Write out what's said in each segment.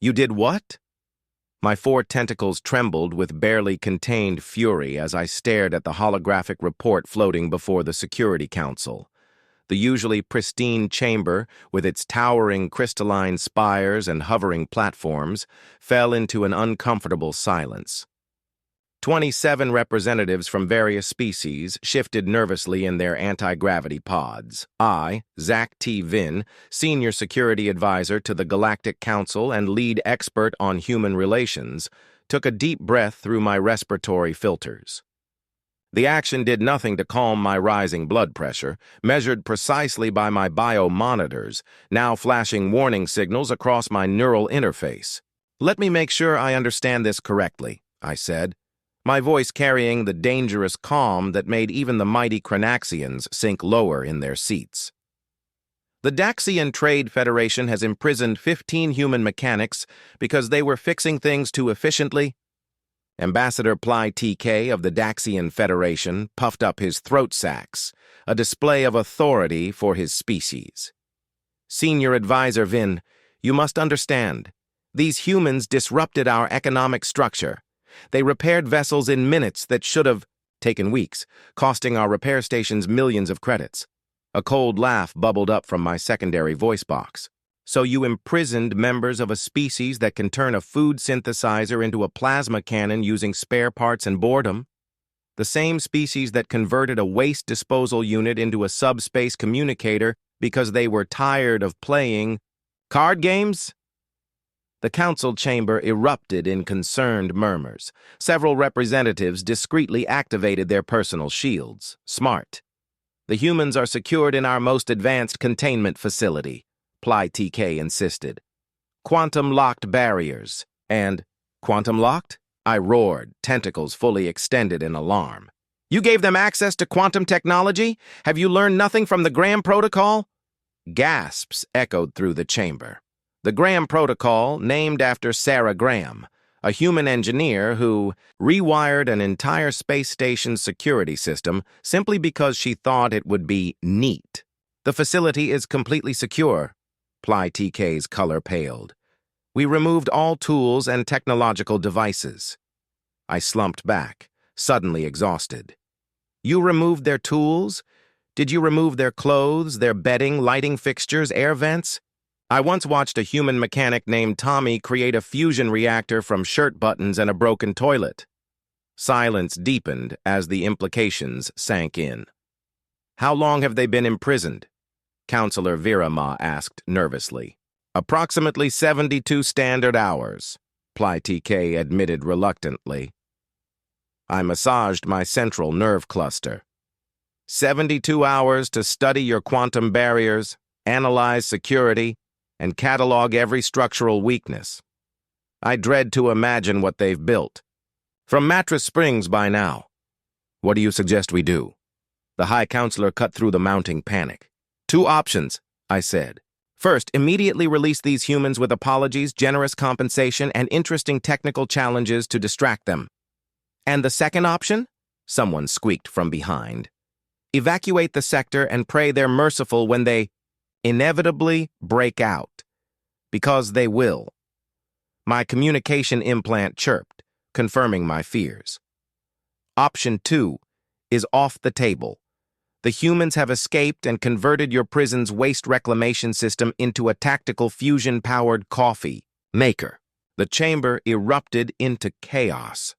You did what? My 4 tentacles trembled with barely contained fury as I stared at the holographic report floating before the Security Council. The usually pristine chamber, with its towering crystalline spires and hovering platforms, fell into an uncomfortable silence. 27 representatives from various species shifted nervously in their anti-gravity pods. I, Zach T. Vin, Senior Security Advisor to the Galactic Council and lead expert on human relations, took a deep breath through my respiratory filters. The action did nothing to calm my rising blood pressure, measured precisely by my biomonitors, now flashing warning signals across my neural interface. "Let me make sure I understand this correctly," I said, my voice carrying the dangerous calm that made even the mighty Cranaxians sink lower in their seats. The Daxian Trade Federation has imprisoned 15 human mechanics because they were fixing things too efficiently. Ambassador Ply TK of the Daxian Federation puffed up his throat sacs, a display of authority for his species. Senior Advisor Vin, you must understand, these humans disrupted our economic structure. They repaired vessels in minutes that should have taken weeks, costing our repair stations millions of credits. A cold laugh bubbled up from my secondary voice box. So you imprisoned members of a species that can turn a food synthesizer into a plasma cannon using spare parts and boredom? The same species that converted a waste disposal unit into a subspace communicator because they were tired of playing card games? The council chamber erupted in concerned murmurs. Several representatives discreetly activated their personal shields. Smart. The humans are secured in our most advanced containment facility, Ply TK insisted. Quantum-locked barriers. And, quantum-locked? I roared, tentacles fully extended in alarm. You gave them access to quantum technology? Have you learned nothing from the Graham Protocol? Gasps echoed through the chamber. The Graham Protocol, named after Sarah Graham, a human engineer who rewired an entire space station's security system simply because she thought it would be neat. The facility is completely secure. Ply TK's color paled. We removed all tools and technological devices. I slumped back, suddenly exhausted. You removed their tools? Did you remove their clothes, their bedding, lighting fixtures, air vents? I once watched a human mechanic named Tommy create a fusion reactor from shirt buttons and a broken toilet. Silence deepened as the implications sank in. How long have they been imprisoned? Counselor Virama asked nervously. Approximately 72 standard hours, Ply TK admitted reluctantly. I massaged my central nerve cluster. 72 hours to study your quantum barriers, analyze security, and catalog every structural weakness. I dread to imagine what they've built. From Mattress Springs by now. What do you suggest we do? The High Counselor cut through the mounting panic. 2 options, I said. First, immediately release these humans with apologies, generous compensation, and interesting technical challenges to distract them. And the second option? Someone squeaked from behind. Evacuate the sector and pray they're merciful when they inevitably break out. Because they will. My communication implant chirped, confirming my fears. Option 2 is off the table. The humans have escaped and converted your prison's waste reclamation system into a tactical fusion-powered coffee maker. The chamber erupted into chaos.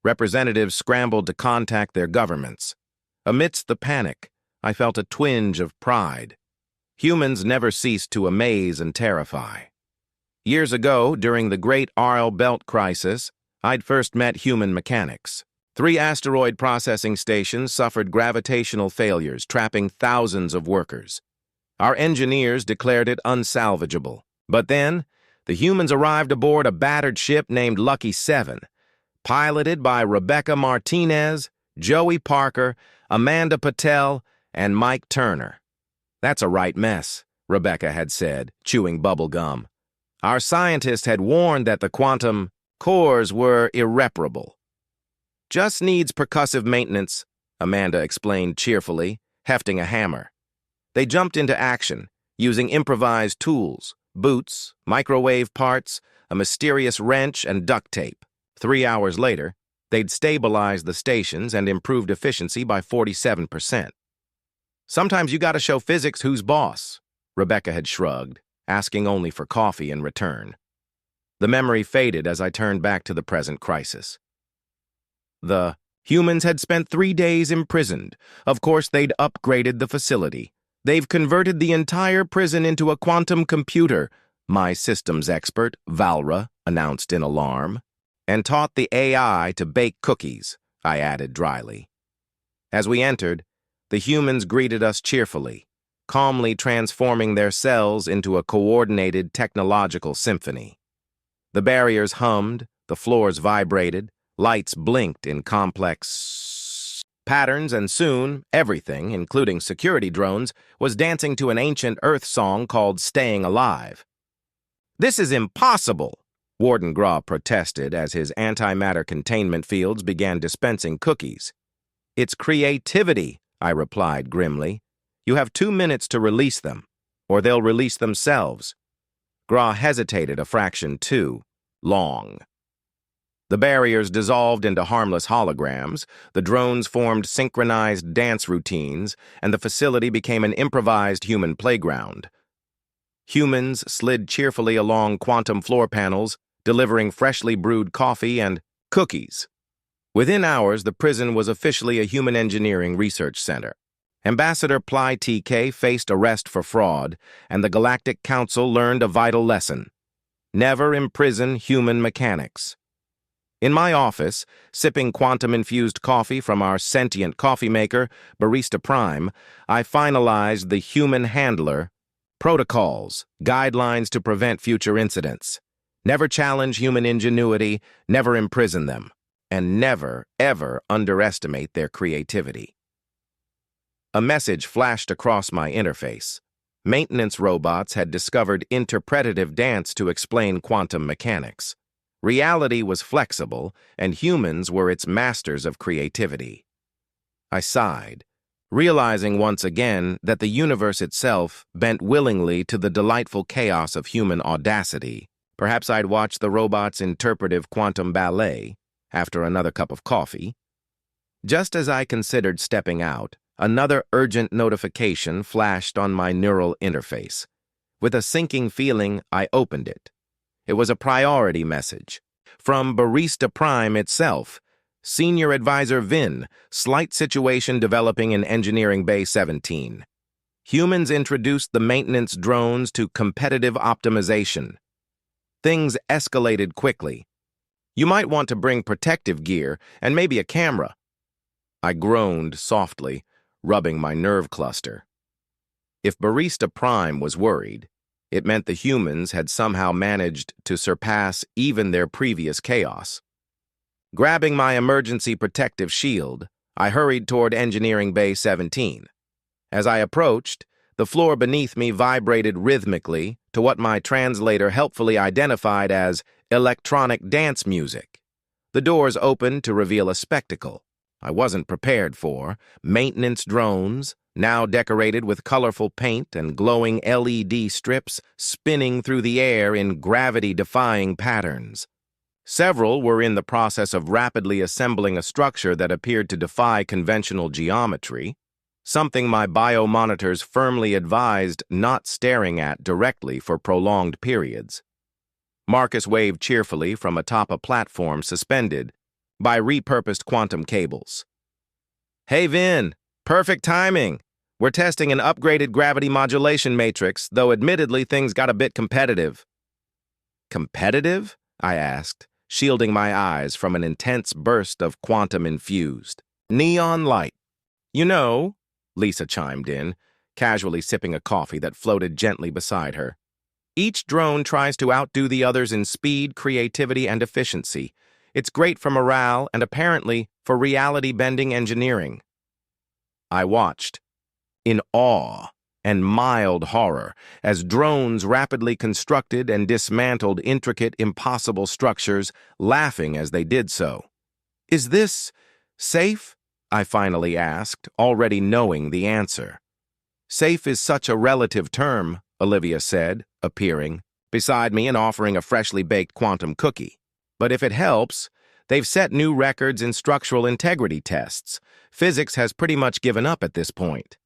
Representatives scrambled to contact their governments. Amidst the panic, I felt a twinge of pride. Humans never ceased to amaze and terrify. Years ago, during the Great Arl Belt Crisis, I'd first met human mechanics. 3 asteroid processing stations suffered gravitational failures, trapping thousands of workers. Our engineers declared it unsalvageable. But then, the humans arrived aboard a battered ship named Lucky 7, piloted by Rebecca Martinez, Joey Parker, Amanda Patel, and Mike Turner. That's a right mess, Rebecca had said, chewing bubble gum. Our scientists had warned that the quantum cores were irreparable. Just needs percussive maintenance, Amanda explained cheerfully, hefting a hammer. They jumped into action, using improvised tools, boots, microwave parts, a mysterious wrench, and duct tape. 3 hours later, they'd stabilized the stations and improved efficiency by 47%. Sometimes you gotta show physics who's boss, Rebecca had shrugged, asking only for coffee in return. The memory faded as I turned back to the present crisis. The humans had spent 3 days imprisoned. Of course, they'd upgraded the facility. They've converted the entire prison into a quantum computer, my systems expert, Valra, announced in alarm, and taught the AI to bake cookies, I added dryly. As we entered, the humans greeted us cheerfully, calmly transforming their cells into a coordinated technological symphony. The barriers hummed, the floors vibrated, lights blinked in complex patterns, and soon everything, including security drones, was dancing to an ancient Earth song called Staying Alive. "This is impossible," Warden Graw protested as his antimatter containment fields began dispensing cookies. "It's creativity," I replied grimly. "You have 2 minutes to release them, or they'll release themselves." Graw hesitated a fraction too long. The barriers dissolved into harmless holograms, the drones formed synchronized dance routines, and the facility became an improvised human playground. Humans slid cheerfully along quantum floor panels, delivering freshly brewed coffee and cookies. Within hours, the prison was officially a human engineering research center. Ambassador Ply TK faced arrest for fraud, and the Galactic Council learned a vital lesson: never imprison human mechanics. In my office, sipping quantum-infused coffee from our sentient coffee maker, Barista Prime, I finalized the human handler protocols, guidelines to prevent future incidents. Never challenge human ingenuity, never imprison them, and never, ever underestimate their creativity. A message flashed across my interface. Maintenance robots had discovered interpretative dance to explain quantum mechanics. Reality was flexible, and humans were its masters of creativity. I sighed, realizing once again that the universe itself bent willingly to the delightful chaos of human audacity. Perhaps I'd watch the robots' interpretive quantum ballet after another cup of coffee. Just as I considered stepping out, another urgent notification flashed on my neural interface. With a sinking feeling, I opened it. It was a priority message. From Barista Prime itself. Senior Advisor Vin, slight situation developing in Engineering Bay 17. Humans introduced the maintenance drones to competitive optimization. Things escalated quickly. You might want to bring protective gear and maybe a camera. I groaned softly, rubbing my nerve cluster. If Barista Prime was worried, it meant the humans had somehow managed to surpass even their previous chaos. Grabbing my emergency protective shield, I hurried toward Engineering Bay 17. As I approached, the floor beneath me vibrated rhythmically to what my translator helpfully identified as electronic dance music. The doors opened to reveal a spectacle I wasn't prepared for: maintenance drones, now decorated with colorful paint and glowing LED strips spinning through the air in gravity-defying patterns. Several were in the process of rapidly assembling a structure that appeared to defy conventional geometry, something my biomonitors firmly advised not staring at directly for prolonged periods. Marcus waved cheerfully from atop a platform suspended by repurposed quantum cables. "Hey, Vin, perfect timing. We're testing an upgraded gravity modulation matrix, though admittedly things got a bit competitive." "Competitive?" I asked, shielding my eyes from an intense burst of quantum-infused neon light. "You know," Lisa chimed in, casually sipping a coffee that floated gently beside her, "each drone tries to outdo the others in speed, creativity, and efficiency. It's great for morale and apparently for reality-bending engineering." I watched, in awe and mild horror, as drones rapidly constructed and dismantled intricate, impossible structures, laughing as they did so. "Is this safe?" I finally asked, already knowing the answer. Safe is such a relative term, Olivia said, appearing beside me and offering a freshly baked quantum cookie. But if it helps, they've set new records in structural integrity tests. Physics has pretty much given up at this point.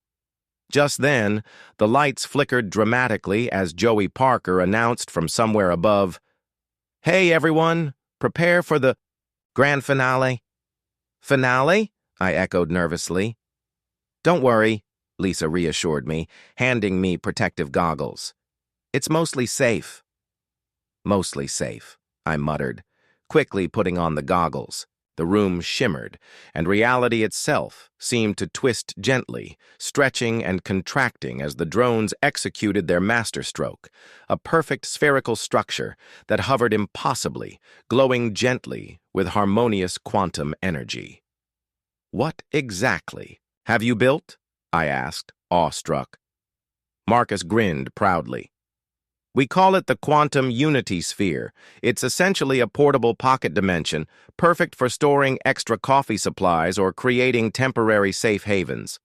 Just then, the lights flickered dramatically as Joey Parker announced from somewhere above, "Hey, everyone, prepare for the grand finale." "Finale?" I echoed nervously. "Don't worry," Lisa reassured me, handing me protective goggles. "It's mostly safe." "Mostly safe," I muttered, quickly putting on the goggles. The room shimmered, and reality itself seemed to twist gently, stretching and contracting as the drones executed their masterstroke, a perfect spherical structure that hovered impossibly, glowing gently with harmonious quantum energy. "What exactly have you built?" I asked, awestruck. Marcus grinned proudly. "We call it the quantum unity sphere. It's essentially a portable pocket dimension, perfect for storing extra coffee supplies or creating temporary safe havens.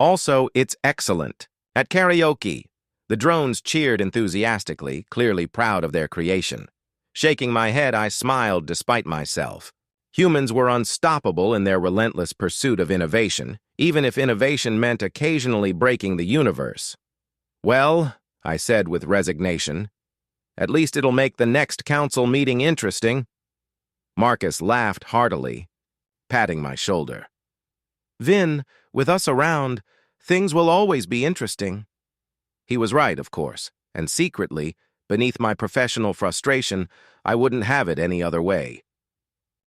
Also, it's excellent at karaoke." The drones cheered enthusiastically, clearly proud of their creation. Shaking my head, I smiled despite myself. Humans were unstoppable in their relentless pursuit of innovation, even if innovation meant occasionally breaking the universe. "Well," I said with resignation, "at least it'll make the next council meeting interesting." Marcus laughed heartily, patting my shoulder. "Vin, with us around, things will always be interesting." He was right, of course, and secretly, beneath my professional frustration, I wouldn't have it any other way.